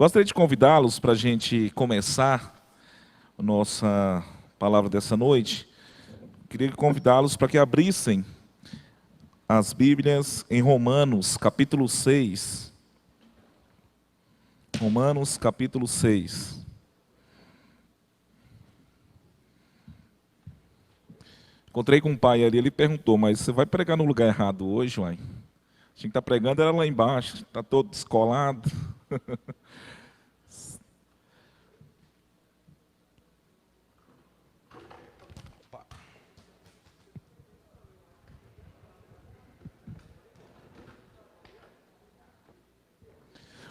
Gostaria de convidá-los para a gente começar a nossa palavra dessa noite. Queria convidá-los para que abrissem as Bíblias em Romanos, capítulo 6. Romanos, capítulo 6. Encontrei com um pai ali, ele perguntou, mas você vai pregar no lugar errado hoje, uai? A gente está pregando era lá embaixo, está todo descolado.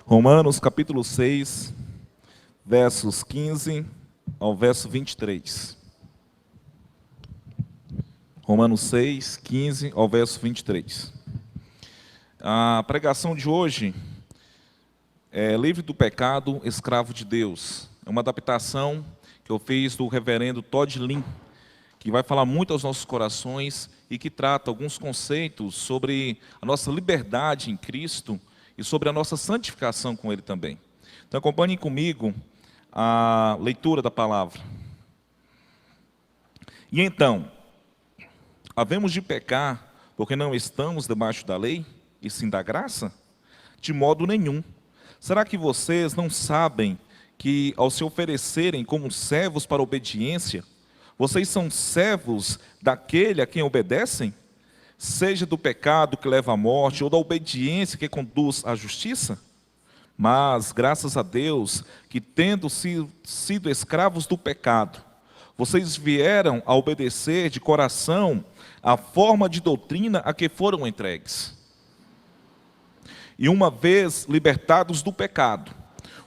Romanos, capítulo 6, versos 15 ao verso 23. Romanos 6, 15 ao verso 23. A pregação de hoje é Livre do Pecado, Escravo de Deus. É uma adaptação que eu fiz do reverendo Todd Lin, que vai falar muito aos nossos corações e que trata alguns conceitos sobre a nossa liberdade em Cristo e sobre a nossa santificação com Ele também. Então acompanhem comigo a leitura da palavra. E então, havemos de pecar porque não estamos debaixo da lei, e sim da graça? De modo nenhum. Será que vocês não sabem que, ao se oferecerem como servos para a obediência, vocês são servos daquele a quem obedecem? Seja do pecado que leva à morte, ou da obediência que conduz à justiça? Mas, graças a Deus, que tendo sido escravos do pecado, vocês vieram a obedecer de coração a forma de doutrina a que foram entregues. E uma vez libertados do pecado,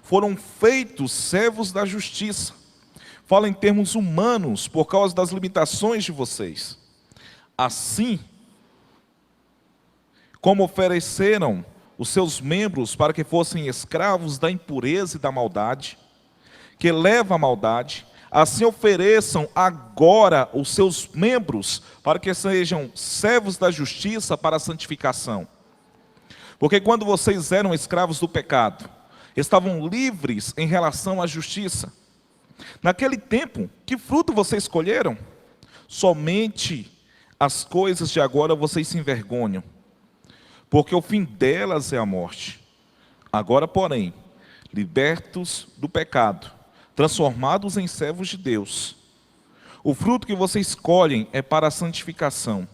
foram feitos servos da justiça. Falo em termos humanos, por causa das limitações de vocês. Assim, como ofereceram os seus membros para que fossem escravos da impureza e da maldade, que leva à maldade, assim ofereçam agora os seus membros para que sejam servos da justiça para a santificação. Porque quando vocês eram escravos do pecado, estavam livres em relação à justiça. Naquele tempo, que fruto vocês escolheram? Somente as coisas de agora vocês se envergonham, porque o fim delas é a morte. Agora, porém, libertos do pecado, transformados em servos de Deus, o fruto que vocês escolhem é para a santificação,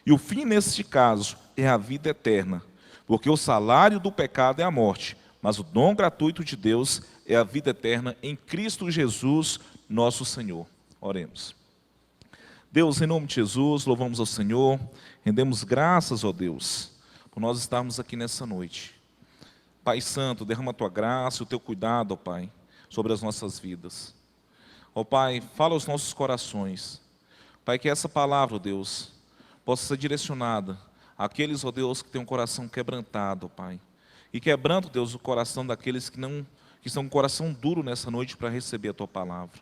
e o fim neste caso é a vida eterna, porque o salário do pecado é a morte, mas o dom gratuito de Deus é a vida eterna em Cristo Jesus, nosso Senhor. Oremos. Deus, em nome de Jesus, louvamos ao Senhor, rendemos graças, ó Deus, por nós estarmos aqui nessa noite. Pai Santo, derrama a Tua graça e o Teu cuidado, ó Pai, sobre as nossas vidas. Ó Pai, fala aos nossos corações. Pai, que essa palavra, ó Deus, possa ser direcionada àqueles, ó Deus, que têm um coração quebrantado, ó Pai. E quebrando, Deus, o coração daqueles que estão com o coração duro nessa noite para receber a Tua palavra.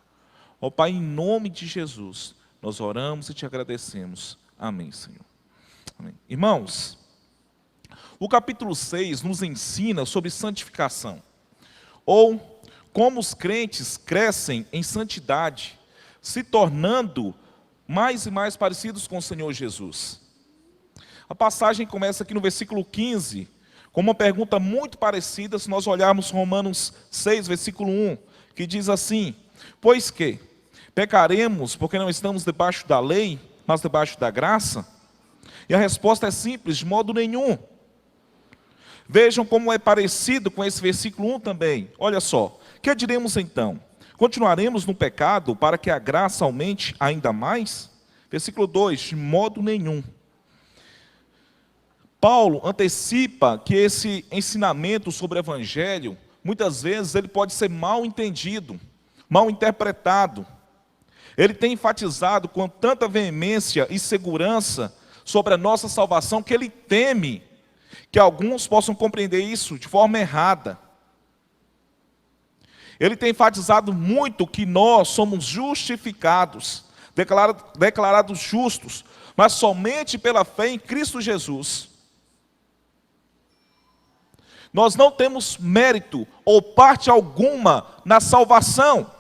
Ó Pai, em nome de Jesus, nós oramos e Te agradecemos. Amém, Senhor. Amém. Irmãos, o capítulo 6 nos ensina sobre santificação, ou como os crentes crescem em santidade, se tornando mais e mais parecidos com o Senhor Jesus. A passagem começa aqui no versículo 15, com uma pergunta muito parecida, se nós olharmos Romanos 6, versículo 1, que diz assim: pois que pecaremos porque não estamos debaixo da lei, mas debaixo da graça? E a resposta é simples: de modo nenhum. Vejam como é parecido com esse versículo 1 também. Olha só, que diremos então? Continuaremos no pecado para que a graça aumente ainda mais? Versículo 2, de modo nenhum. Paulo antecipa que esse ensinamento sobre o Evangelho, muitas vezes ele pode ser mal entendido, mal interpretado. Ele tem enfatizado com tanta veemência e segurança sobre a nossa salvação, que ele teme que alguns possam compreender isso de forma errada. Ele tem enfatizado muito que nós somos justificados, declarados justos, mas somente pela fé em Cristo Jesus. Nós não temos mérito ou parte alguma na salvação.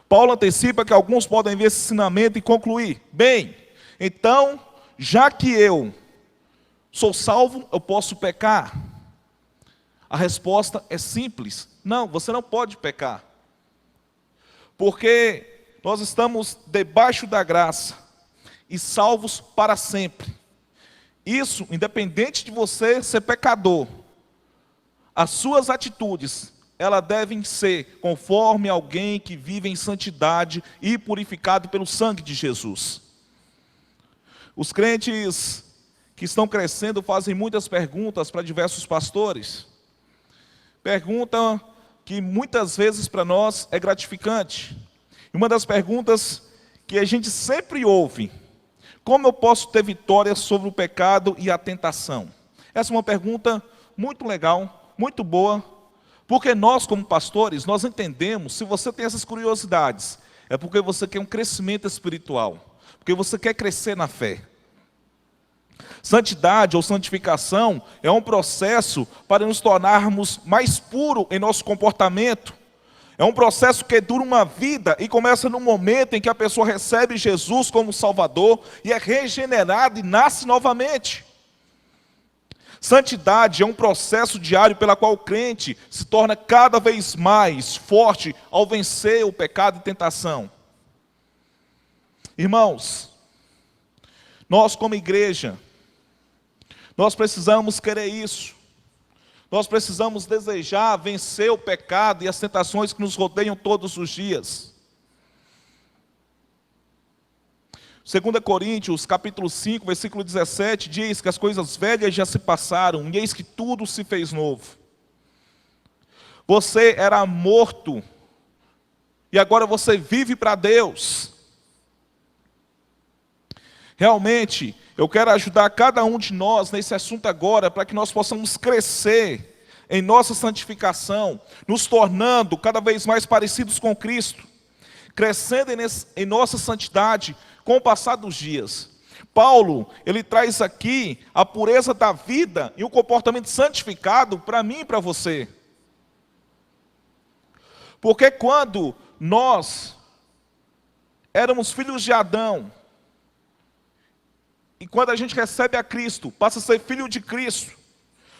Paulo antecipa que alguns podem ver esse ensinamento e concluir: bem, então, já que eu sou salvo, eu posso pecar? A resposta é simples: não, você não pode pecar. Porque nós estamos debaixo da graça e salvos para sempre. Isso, independente de você ser pecador, as suas atitudes, elas devem ser conforme alguém que vive em santidade e purificado pelo sangue de Jesus. Os crentes que estão crescendo fazem muitas perguntas para diversos pastores. Pergunta que muitas vezes para nós é gratificante. E uma das perguntas que a gente sempre ouve: como eu posso ter vitória sobre o pecado e a tentação? Essa é uma pergunta muito legal, muito boa, porque nós como pastores, nós entendemos, se você tem essas curiosidades, é porque você quer um crescimento espiritual, porque você quer crescer na fé. Santidade ou santificação é um processo para nos tornarmos mais puros em nosso comportamento. É um processo que dura uma vida e começa no momento em que a pessoa recebe Jesus como Salvador e é regenerada e nasce novamente. Santidade é um processo diário pela qual o crente se torna cada vez mais forte ao vencer o pecado e tentação. Irmãos, nós como igreja, nós precisamos querer isso. Nós precisamos desejar vencer o pecado e as tentações que nos rodeiam todos os dias. 2 Coríntios, capítulo 5, versículo 17, diz que as coisas velhas já se passaram, e eis que tudo se fez novo. Você era morto, e agora você vive para Deus. Realmente, eu quero ajudar cada um de nós nesse assunto agora, para que nós possamos crescer em nossa santificação, nos tornando cada vez mais parecidos com Cristo, crescendo em nossa santidade com o passar dos dias. Paulo, ele traz aqui a pureza da vida e o comportamento santificado para mim e para você. Porque quando nós éramos filhos de Adão, e quando a gente recebe a Cristo, passa a ser filho de Cristo,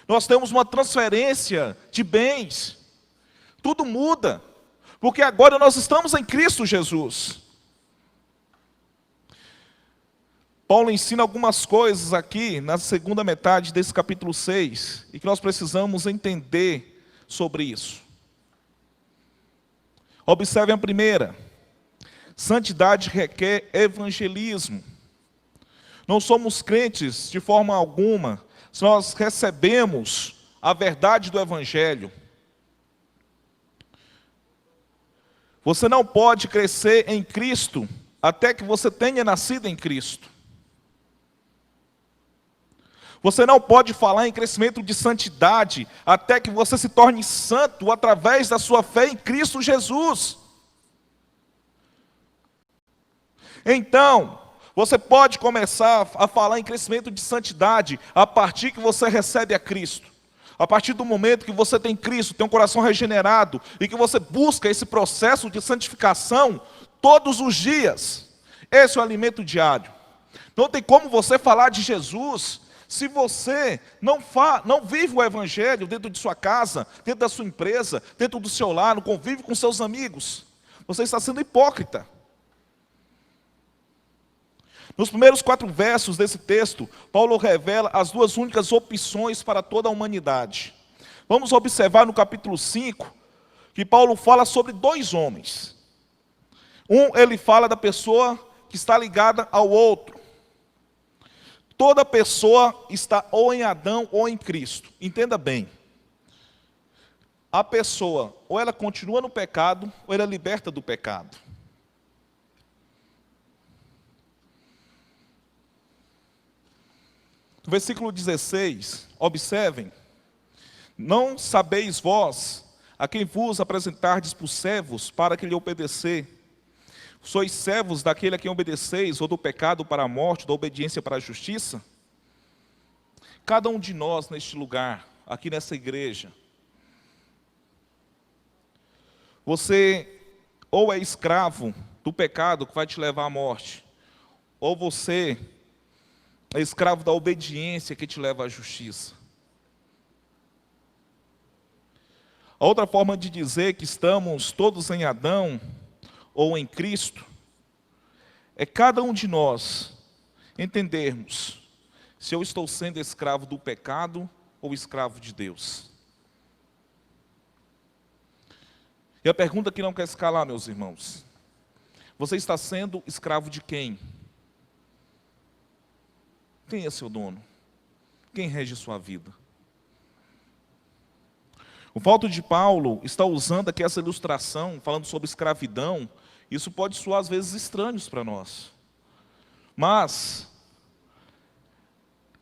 nós temos uma transferência de bens. Tudo muda, porque agora nós estamos em Cristo Jesus. Paulo ensina algumas coisas aqui na segunda metade desse capítulo 6, e que nós precisamos entender sobre isso. Observem a primeira: santidade requer evangelismo. Não somos crentes de forma alguma se nós recebemos a verdade do Evangelho. Você não pode crescer em Cristo até que você tenha nascido em Cristo. Você não pode falar em crescimento de santidade até que você se torne santo através da sua fé em Cristo Jesus. Então, você pode começar a falar em crescimento de santidade a partir que você recebe a Cristo. A partir do momento que você tem Cristo, tem um coração regenerado, e que você busca esse processo de santificação todos os dias. Esse é o alimento diário. Não tem como você falar de Jesus se você não vive o Evangelho dentro de sua casa, dentro da sua empresa, dentro do seu lar, no convívio com seus amigos. Você está sendo hipócrita. Nos primeiros 4 versos desse texto, Paulo revela as 2 únicas opções para toda a humanidade. Vamos observar no capítulo 5, que Paulo fala sobre 2 homens. Ele fala da pessoa que está ligada ao outro. Toda pessoa está ou em Adão ou em Cristo. Entenda bem. A pessoa, ou ela continua no pecado, ou ela é liberta do pecado. No versículo 16, observem: não sabeis vós a quem vos apresentardes por servos para que lhe obedecer? Sois servos daquele a quem obedeceis, ou do pecado para a morte, ou da obediência para a justiça? Cada um de nós neste lugar, aqui nessa igreja, você ou é escravo do pecado que vai te levar à morte, ou você é escravo da obediência que te leva à justiça. A outra forma de dizer que estamos todos em Adão ou em Cristo é cada um de nós entendermos se eu estou sendo escravo do pecado ou escravo de Deus. E a pergunta que não quer escalar, meus irmãos: você está sendo escravo de quem? Quem é seu dono? Quem rege sua vida? O fato de Paulo estar usando aqui essa ilustração, falando sobre escravidão, isso pode soar às vezes estranhos para nós. Mas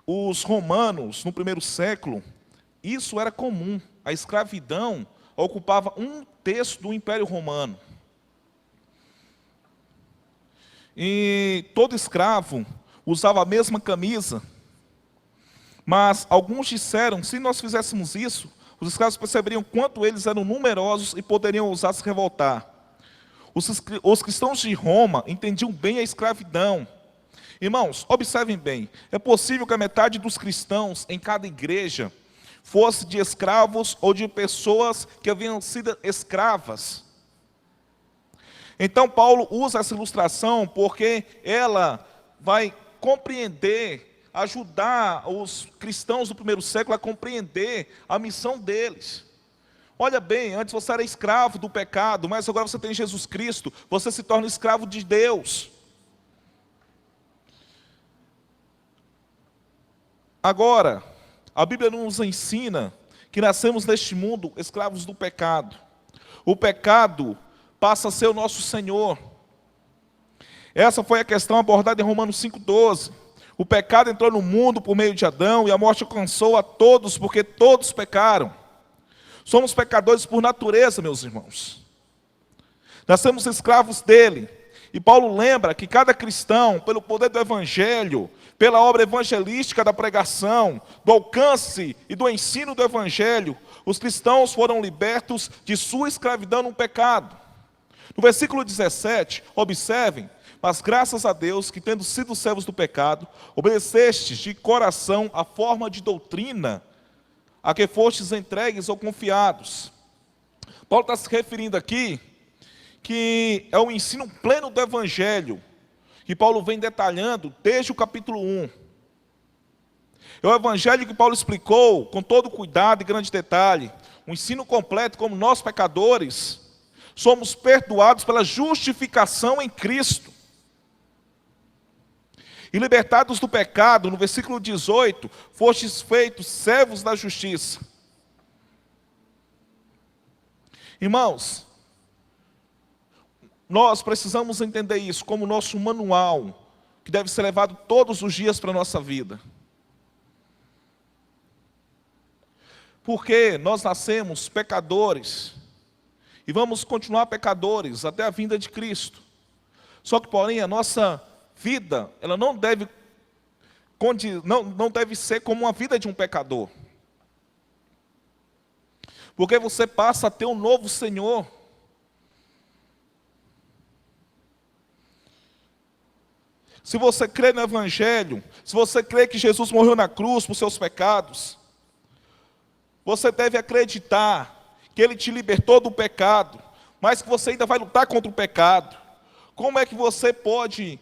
os romanos, no primeiro século, isso era comum. A escravidão ocupava 1/3 do Império Romano. E todo escravo usava a mesma camisa. Mas alguns disseram, se nós fizéssemos isso, os escravos perceberiam quanto eles eram numerosos e poderiam ousar se revoltar. Os cristãos de Roma entendiam bem a escravidão. Irmãos, observem bem, é possível que a metade dos cristãos em cada igreja fosse de escravos ou de pessoas que haviam sido escravas. Então Paulo usa essa ilustração porque ela vai compreender, ajudar os cristãos do primeiro século a compreender a missão deles. Olha bem, antes você era escravo do pecado, mas agora você tem Jesus Cristo, você se torna escravo de Deus. Agora, a Bíblia nos ensina que nascemos neste mundo escravos do pecado. O pecado passa a ser o nosso Senhor. Essa foi a questão abordada em Romanos 5,12. O pecado entrou no mundo por meio de Adão e a morte alcançou a todos porque todos pecaram. Somos pecadores por natureza, meus irmãos. Nascemos escravos dele. E Paulo lembra que cada cristão, pelo poder do Evangelho, pela obra evangelística da pregação, do alcance e do ensino do Evangelho, os cristãos foram libertos de sua escravidão no pecado. No versículo 17, observem: mas graças a Deus que, tendo sido servos do pecado, obedecestes de coração a forma de doutrina a que fostes entregues ou confiados. Paulo está se referindo aqui que é o ensino pleno do Evangelho, que Paulo vem detalhando desde o capítulo 1. É o Evangelho que Paulo explicou com todo cuidado e grande detalhe, um ensino completo como nós pecadores somos perdoados pela justificação em Cristo. E libertados do pecado, no versículo 18, fostes feitos servos da justiça. Irmãos, nós precisamos entender isso como nosso manual, que deve ser levado todos os dias para a nossa vida. Porque nós nascemos pecadores e vamos continuar pecadores até a vinda de Cristo. Só que, porém, a nossa vida, ela não deve ser como uma vida de um pecador. Porque você passa a ter um novo Senhor. Se você crê no Evangelho, se você crê que Jesus morreu na cruz por seus pecados, você deve acreditar que Ele te libertou do pecado, mas que você ainda vai lutar contra o pecado. Como é que você pode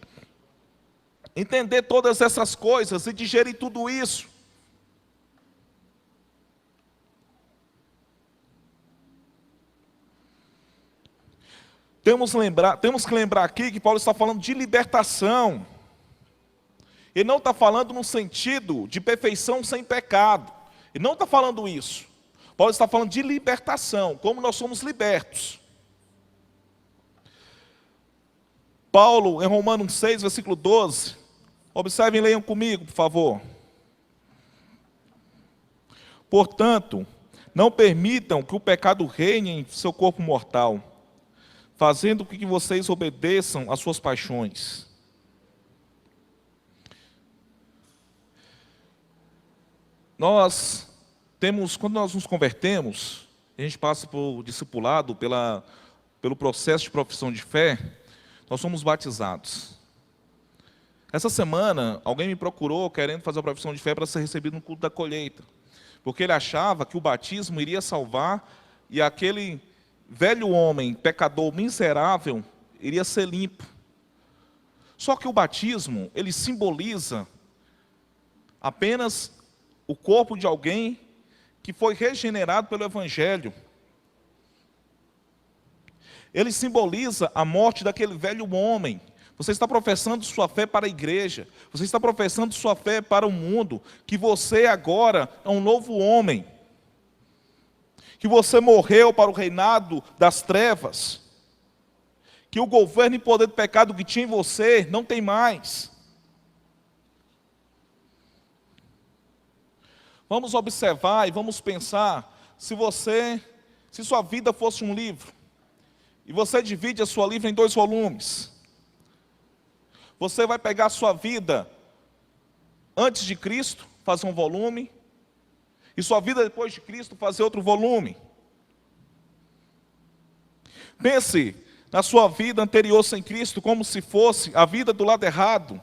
entender todas essas coisas e digerir tudo isso? Temos que lembrar aqui que Paulo está falando de libertação. Ele não está falando no sentido de perfeição sem pecado. Ele não está falando isso. Paulo está falando de libertação, como nós somos libertos. Paulo, em Romanos 6, versículo 12, observem e leiam comigo, por favor. Portanto, não permitam que o pecado reine em seu corpo mortal, fazendo com que vocês obedeçam às suas paixões. Nós temos, quando nós nos convertemos, a gente passa por discipulado, pelo processo de profissão de fé, nós somos batizados. Essa semana, alguém me procurou querendo fazer a profissão de fé para ser recebido no culto da colheita, porque ele achava que o batismo iria salvar e aquele velho homem, pecador miserável, iria ser limpo. Só que o batismo, ele simboliza apenas o corpo de alguém que foi regenerado pelo Evangelho. Ele simboliza a morte daquele velho homem. Você está professando sua fé para a igreja. Você está professando sua fé para o mundo. Que você agora é um novo homem. Que você morreu para o reinado das trevas. Que o governo e poder do pecado que tinha em você não tem mais. Vamos observar e vamos pensar, se sua vida fosse um livro, e você divide a sua vida em 2 volumes, você vai pegar a sua vida antes de Cristo, fazer um volume, e sua vida depois de Cristo, fazer outro volume. Pense na sua vida anterior sem Cristo, como se fosse a vida do lado errado,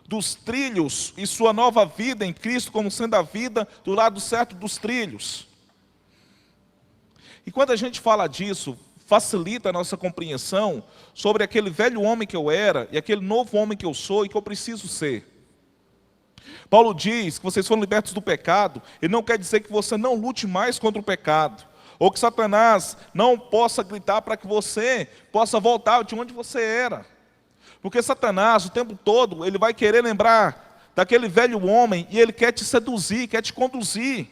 dos trilhos, e sua nova vida em Cristo como sendo a vida do lado certo dos trilhos. E quando a gente fala disso, facilita a nossa compreensão sobre aquele velho homem que eu era e aquele novo homem que eu sou e que eu preciso ser. Paulo diz que vocês foram libertos do pecado, e não quer dizer que você não lute mais contra o pecado, ou que Satanás não possa gritar para que você possa voltar de onde você era. Porque Satanás, o tempo todo, ele vai querer lembrar daquele velho homem e ele quer te seduzir, quer te conduzir.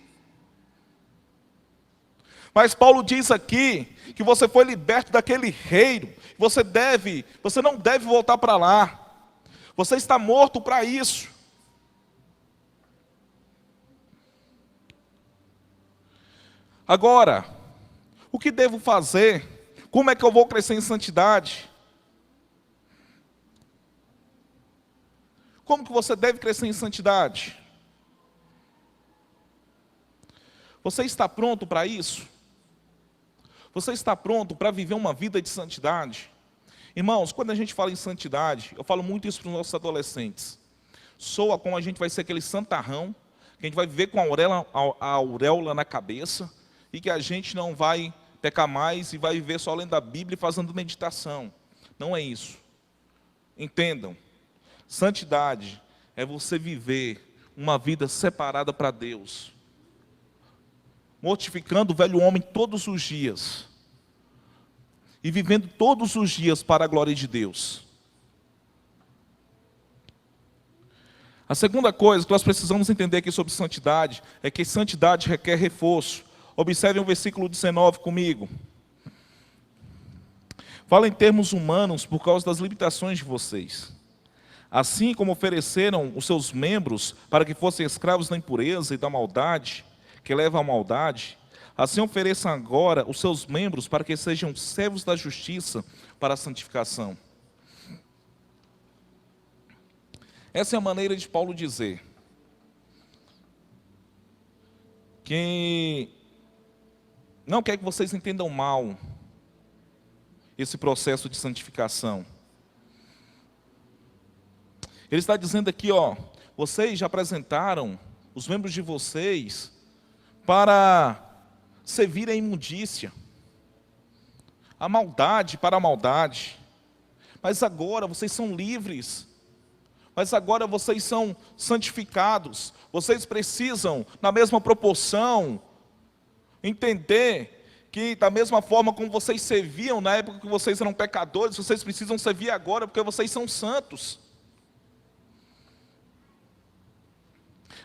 Mas Paulo diz aqui que você foi liberto daquele reino. Você não deve voltar para lá. Você está morto para isso. Agora, o que devo fazer? Como é que eu vou crescer em santidade? Como que você deve crescer em santidade? Você está pronto para isso? Você está pronto para viver uma vida de santidade? Irmãos, quando a gente fala em santidade, eu falo muito isso para os nossos adolescentes. Soa como a gente vai ser aquele santarrão, que a gente vai viver com a auréola na cabeça, e que a gente não vai pecar mais e vai viver só lendo a Bíblia e fazendo meditação. Não é isso. Entendam. Santidade é você viver uma vida separada para Deus, mortificando o velho homem todos os dias e vivendo todos os dias para a glória de Deus. A segunda coisa que nós precisamos entender aqui sobre santidade é que santidade requer reforço. Observem o versículo 19 comigo. Fala em termos humanos por causa das limitações de vocês. Assim como ofereceram os seus membros para que fossem escravos da impureza e da maldade, que leva à maldade, assim ofereçam agora os seus membros para que sejam servos da justiça para a santificação. Essa é a maneira de Paulo dizer que não quer que vocês entendam mal esse processo de santificação. Ele está dizendo aqui, vocês já apresentaram os membros de vocês para servir a imundícia, a maldade para a maldade. Mas agora vocês são livres. Mas agora vocês são santificados. Vocês precisam, na mesma proporção, entender que da mesma forma como vocês serviam na época que vocês eram pecadores, vocês precisam servir agora porque vocês são santos.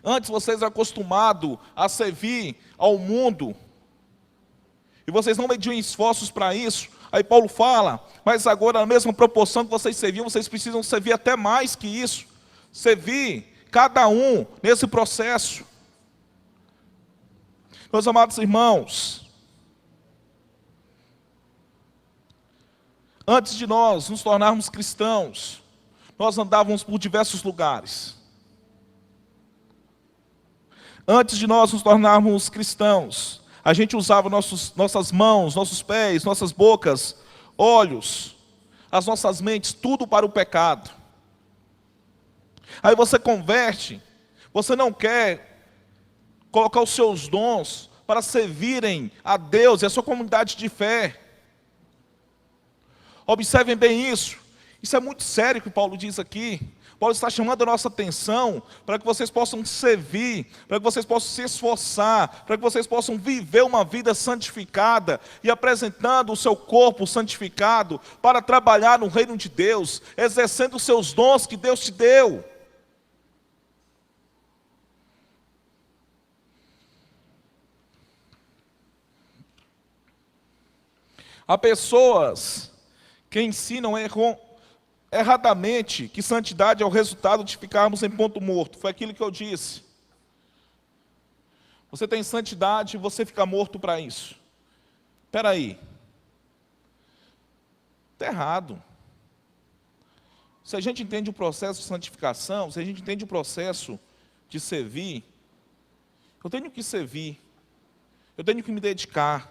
Antes vocês eram acostumados a servir ao mundo, e vocês não mediam esforços para isso. Aí Paulo fala, mas agora na mesma proporção que vocês serviam, vocês precisam servir até mais que isso. Servir cada um nesse processo. Meus amados irmãos, antes de nós nos tornarmos cristãos, nós andávamos por diversos lugares. Antes de nós nos tornarmos cristãos, a gente usava nossas mãos, nossos pés, nossas bocas, olhos, as nossas mentes, tudo para o pecado. Aí você converte, você não quer colocar os seus dons para servirem a Deus e a sua comunidade de fé. Observem bem isso. Isso é muito sério o que Paulo diz aqui. Paulo está chamando a nossa atenção para que vocês possam servir, para que vocês possam se esforçar, para que vocês possam viver uma vida santificada e apresentando o seu corpo santificado para trabalhar no reino de Deus, exercendo os seus dons que Deus te deu. Há pessoas que ensinam erradamente que santidade é o resultado de ficarmos em ponto morto. Foi aquilo que eu disse. Você tem santidade e você fica morto para isso. Espera aí. Está errado. Se a gente entende o processo de santificação, se a gente entende o processo de servir, eu tenho que servir. Eu tenho que me dedicar.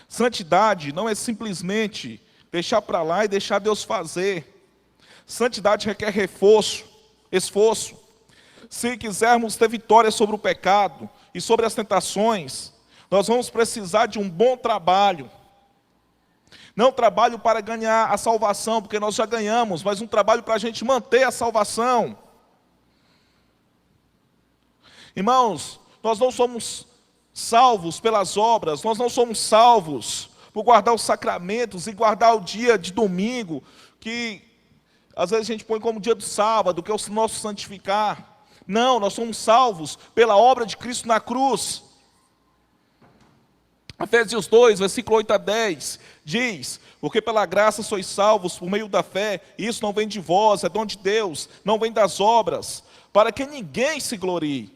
Santidade não é simplesmente deixar para lá e deixar Deus fazer. Santidade requer reforço, esforço. Se quisermos ter vitória sobre o pecado e sobre as tentações, nós vamos precisar de um bom trabalho. Não trabalho para ganhar a salvação, porque nós já ganhamos, mas um trabalho para a gente manter a salvação. Irmãos, nós não somos salvos pelas obras, nós não somos salvos por guardar os sacramentos e guardar o dia de domingo, que às vezes a gente põe como dia do sábado, que é o nosso santificar. Não, nós somos salvos pela obra de Cristo na cruz. Efésios 2, versículo 8 a 10, diz: porque pela graça sois salvos por meio da fé, e isso não vem de vós, é dom de Deus, não vem das obras, para que ninguém se glorie,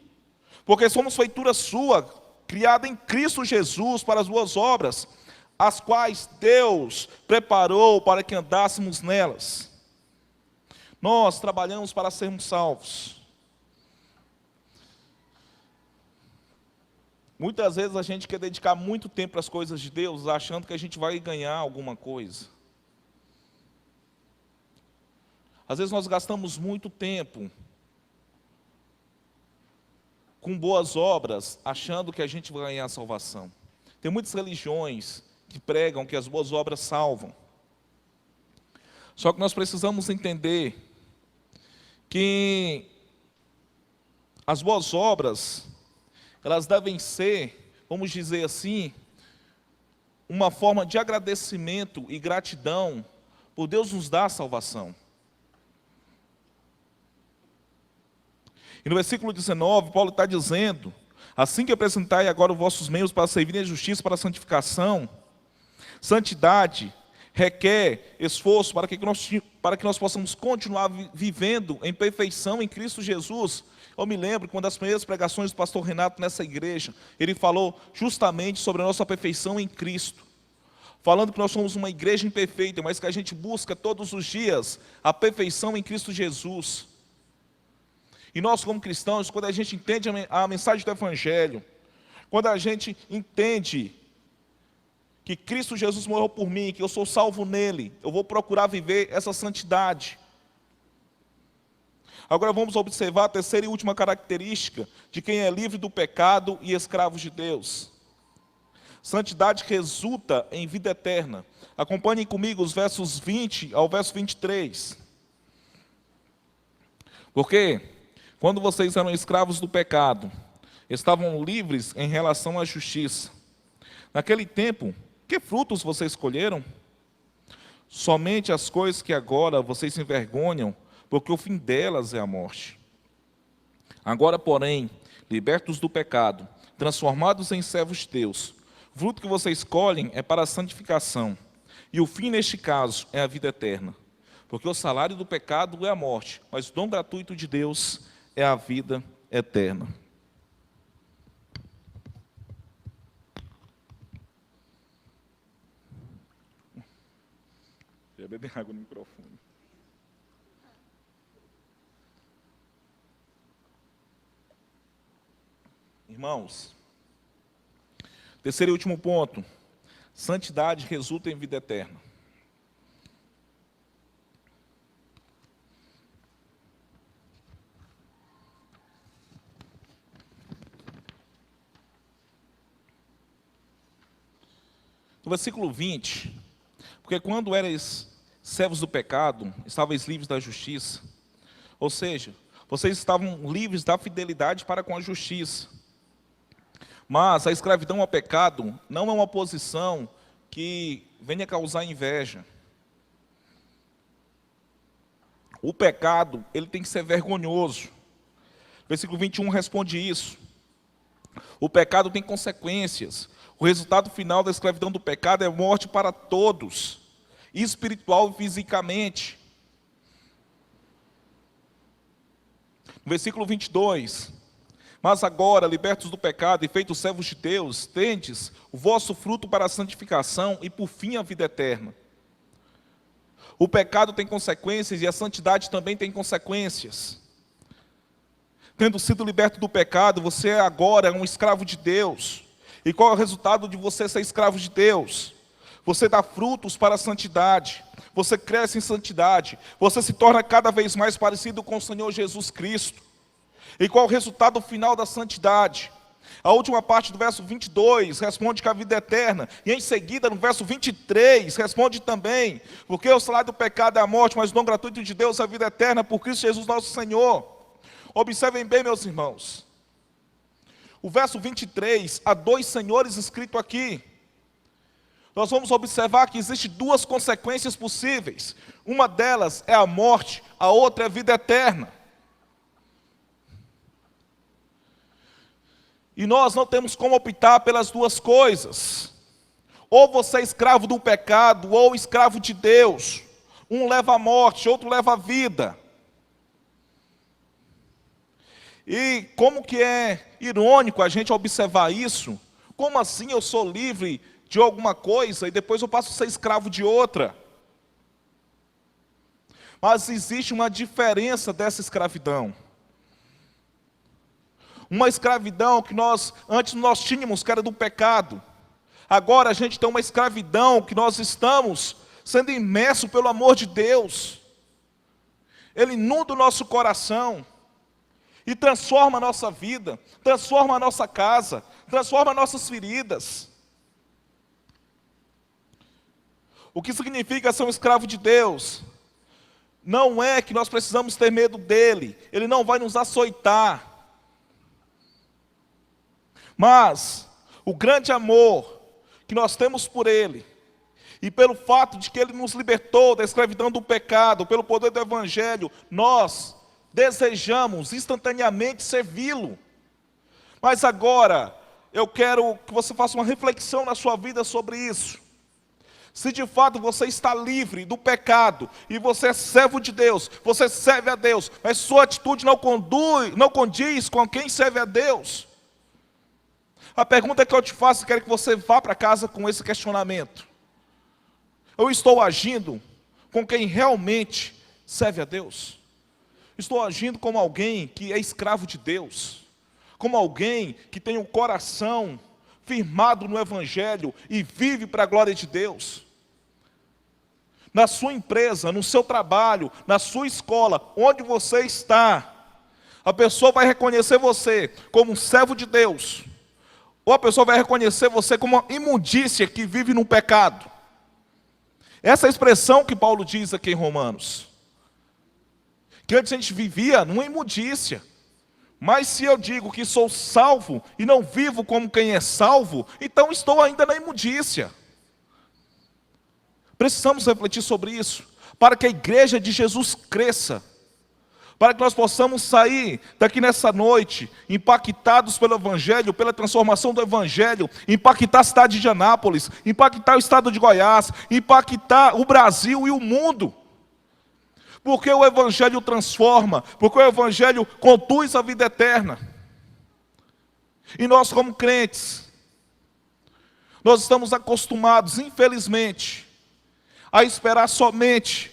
porque somos feitura sua, criada em Cristo Jesus para as boas obras, as quais Deus preparou para que andássemos nelas. Nós trabalhamos para sermos salvos. Muitas vezes a gente quer dedicar muito tempo às coisas de Deus, achando que a gente vai ganhar alguma coisa. Às vezes nós gastamos muito tempo com boas obras, achando que a gente vai ganhar a salvação. Tem muitas religiões que pregam que as boas obras salvam. Só que nós precisamos entender que as boas obras, elas devem ser, vamos dizer assim, uma forma de agradecimento e gratidão por Deus nos dar a salvação. E no versículo 19, Paulo está dizendo: assim que apresentai agora os vossos meios para servirem a justiça, para a santificação. Santidade requer esforço para que nós possamos continuar vivendo em perfeição em Cristo Jesus. Eu me lembro que uma das primeiras pregações do pastor Renato nessa igreja, ele falou justamente sobre a nossa perfeição em Cristo, falando que nós somos uma igreja imperfeita, mas que a gente busca todos os dias a perfeição em Cristo Jesus. E nós, como cristãos, quando a gente entende a mensagem do Evangelho, quando a gente entende que Cristo Jesus morreu por mim, que eu sou salvo nele, eu vou procurar viver essa santidade. Agora vamos observar a terceira e última característica de quem é livre do pecado e escravo de Deus. Santidade resulta em vida eterna. Acompanhem comigo os versos 20 ao verso 23. Porque quando vocês eram escravos do pecado, estavam livres em relação à justiça. Naquele tempo, que frutos vocês escolheram? Somente as coisas que agora vocês se envergonham, porque o fim delas é a morte. Agora, porém, libertos do pecado, transformados em servos de Deus, o fruto que vocês escolhem é para a santificação, e o fim, neste caso, é a vida eterna. Porque o salário do pecado é a morte, mas o dom gratuito de Deus é a vida eterna. Eu ia beber água no microfone. Irmãos, terceiro e último ponto: santidade resulta em vida eterna. No versículo 20, porque quando erais servos do pecado, estáveis livres da justiça, ou seja, vocês estavam livres da fidelidade para com a justiça. Mas a escravidão ao pecado não é uma posição que venha causar inveja. O pecado, ele tem que ser vergonhoso. Versículo 21 responde isso. O pecado tem consequências. O resultado final da escravidão do pecado é morte para todos, espiritual e fisicamente. No versículo 22, mas agora, libertos do pecado e feitos servos de Deus, tendes o vosso fruto para a santificação e por fim a vida eterna. O pecado tem consequências e a santidade também tem consequências. Tendo sido liberto do pecado, você agora é um escravo de Deus. E qual é o resultado de você ser escravo de Deus? Você dá frutos para a santidade. Você cresce em santidade. Você se torna cada vez mais parecido com o Senhor Jesus Cristo. E qual é o resultado final da santidade? A última parte do verso 22 responde que a vida é eterna. E em seguida, no verso 23, responde também: porque o salário do pecado é a morte, mas o dom gratuito de Deus é a vida eterna por Cristo Jesus nosso Senhor. Observem bem, meus irmãos. O verso 23, há dois senhores escrito aqui. Nós vamos observar que existem duas consequências possíveis. Uma delas é a morte, a outra é a vida eterna. E nós não temos como optar pelas duas coisas. Ou você é escravo do pecado, ou escravo de Deus. Um leva à morte, outro leva à vida. E como que é irônico a gente observar isso? Como assim eu sou livre de alguma coisa e depois eu passo a ser escravo de outra? Mas existe uma diferença dessa escravidão. Uma escravidão que antes nós tínhamos, que era do pecado. Agora a gente tem uma escravidão que nós estamos sendo imersos pelo amor de Deus. Ele inunda o nosso coração e transforma a nossa vida, transforma a nossa casa, transforma nossas feridas. O que significa ser um escravo de Deus? Não é que nós precisamos ter medo dele, ele não vai nos açoitar. Mas o grande amor que nós temos por ele, e pelo fato de que ele nos libertou da escravidão do pecado, pelo poder do evangelho, nós desejamos instantaneamente servi-lo. Mas agora, eu quero que você faça uma reflexão na sua vida sobre isso. Se de fato você está livre do pecado, e você é servo de Deus, você serve a Deus, mas sua atitude não condiz com quem serve a Deus. A pergunta que eu te faço, quero que você vá para casa com esse questionamento. Eu estou agindo com quem realmente serve a Deus? Estou agindo como alguém que é escravo de Deus? Como alguém que tem o coração firmado no Evangelho e vive para a glória de Deus? Na sua empresa, no seu trabalho, na sua escola, onde você está, a pessoa vai reconhecer você como um servo de Deus, ou a pessoa vai reconhecer você como uma imundícia que vive no pecado. Essa é a expressão que Paulo diz aqui em Romanos. Que antes a gente vivia numa imundícia. Mas se eu digo que sou salvo e não vivo como quem é salvo, então estou ainda na imundícia. Precisamos refletir sobre isso, para que a igreja de Jesus cresça. Para que nós possamos sair daqui nessa noite, impactados pelo Evangelho, pela transformação do Evangelho, impactar a cidade de Anápolis, impactar o estado de Goiás, impactar o Brasil e o mundo. Porque o Evangelho transforma, porque o Evangelho conduz à vida eterna. E nós como crentes, nós estamos acostumados, infelizmente, a esperar somente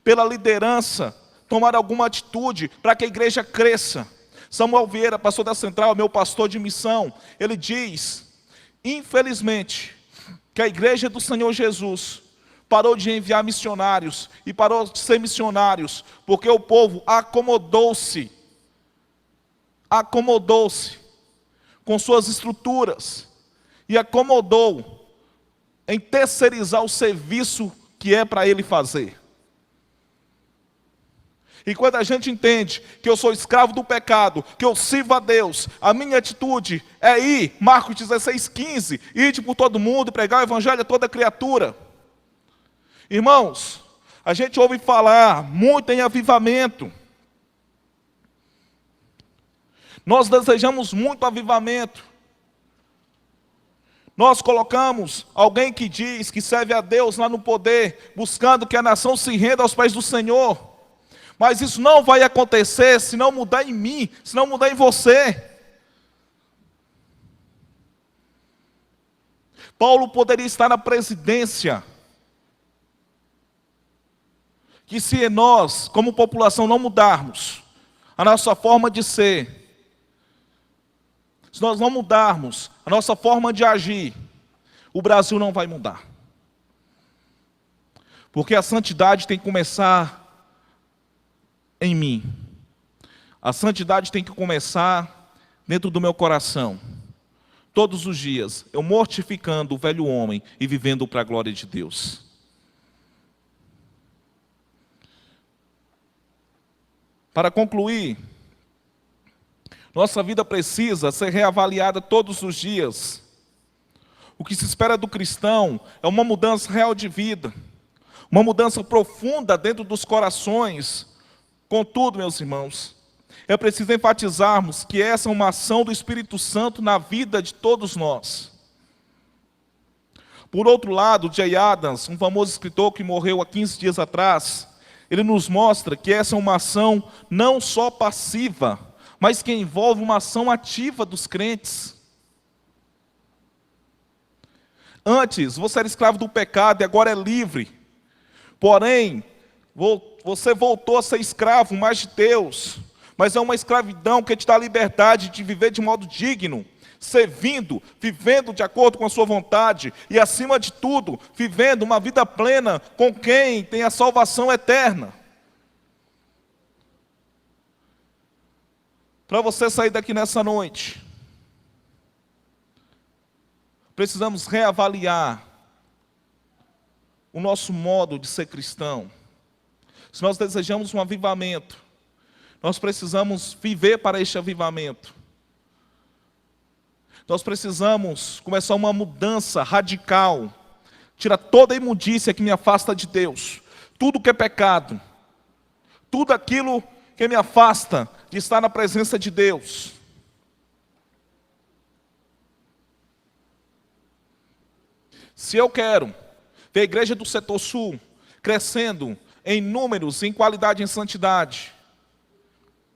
pela liderança tomar alguma atitude para que a igreja cresça. Samuel Vieira, pastor da Central, meu pastor de missão, ele diz, infelizmente, que a igreja do Senhor Jesus parou de enviar missionários e parou de ser missionários, porque o povo acomodou-se com suas estruturas e acomodou em terceirizar o serviço que é para ele fazer. E quando a gente entende que eu sou escravo do pecado, que eu sirvo a Deus, a minha atitude é ir, Marcos 16:15, ide por todo mundo, pregar o evangelho a toda criatura. Irmãos, a gente ouve falar muito em avivamento. Nós desejamos muito avivamento. Nós colocamos alguém que diz que serve a Deus lá no poder, buscando que a nação se renda aos pés do Senhor. Mas isso não vai acontecer se não mudar em mim, se não mudar em você. Paulo poderia estar na presidência, que se nós, como população, não mudarmos a nossa forma de ser, se nós não mudarmos a nossa forma de agir, o Brasil não vai mudar. Porque a santidade tem que começar em mim. A santidade tem que começar dentro do meu coração. Todos os dias, eu mortificando o velho homem e vivendo para a glória de Deus. Para concluir, nossa vida precisa ser reavaliada todos os dias. O que se espera do cristão é uma mudança real de vida, uma mudança profunda dentro dos corações. Contudo, meus irmãos, é preciso enfatizarmos que essa é uma ação do Espírito Santo na vida de todos nós. Por outro lado, Jay Adams, um famoso escritor que morreu há 15 dias atrás, ele nos mostra que essa é uma ação não só passiva, mas que envolve uma ação ativa dos crentes. Antes, você era escravo do pecado e agora é livre. Porém, você voltou a ser escravo mais de Deus, mas é uma escravidão que te dá a liberdade de viver de modo digno, servindo, vivendo de acordo com a sua vontade e, acima de tudo, vivendo uma vida plena com quem tem a salvação eterna. Para você sair daqui nessa noite, precisamos reavaliar o nosso modo de ser cristão. Se nós desejamos um avivamento, nós precisamos viver para este avivamento. Nós precisamos começar uma mudança radical. Tirar toda a imundícia que me afasta de Deus. Tudo que é pecado. Tudo aquilo que me afasta de estar na presença de Deus. Se eu quero ver a igreja do setor sul crescendo em números, em qualidade, em santidade,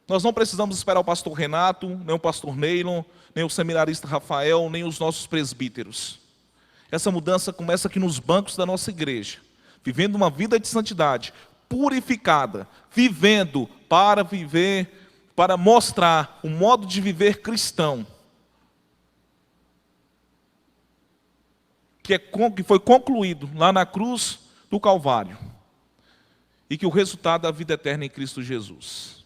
nós não precisamos esperar o pastor Renato, nem o pastor Neylon, nem o seminarista Rafael, nem os nossos presbíteros. Essa mudança começa aqui nos bancos da nossa igreja, vivendo uma vida de santidade, purificada, vivendo, para mostrar o modo de viver cristão, que foi concluído lá na cruz do Calvário, e que o resultado é a vida eterna em Cristo Jesus.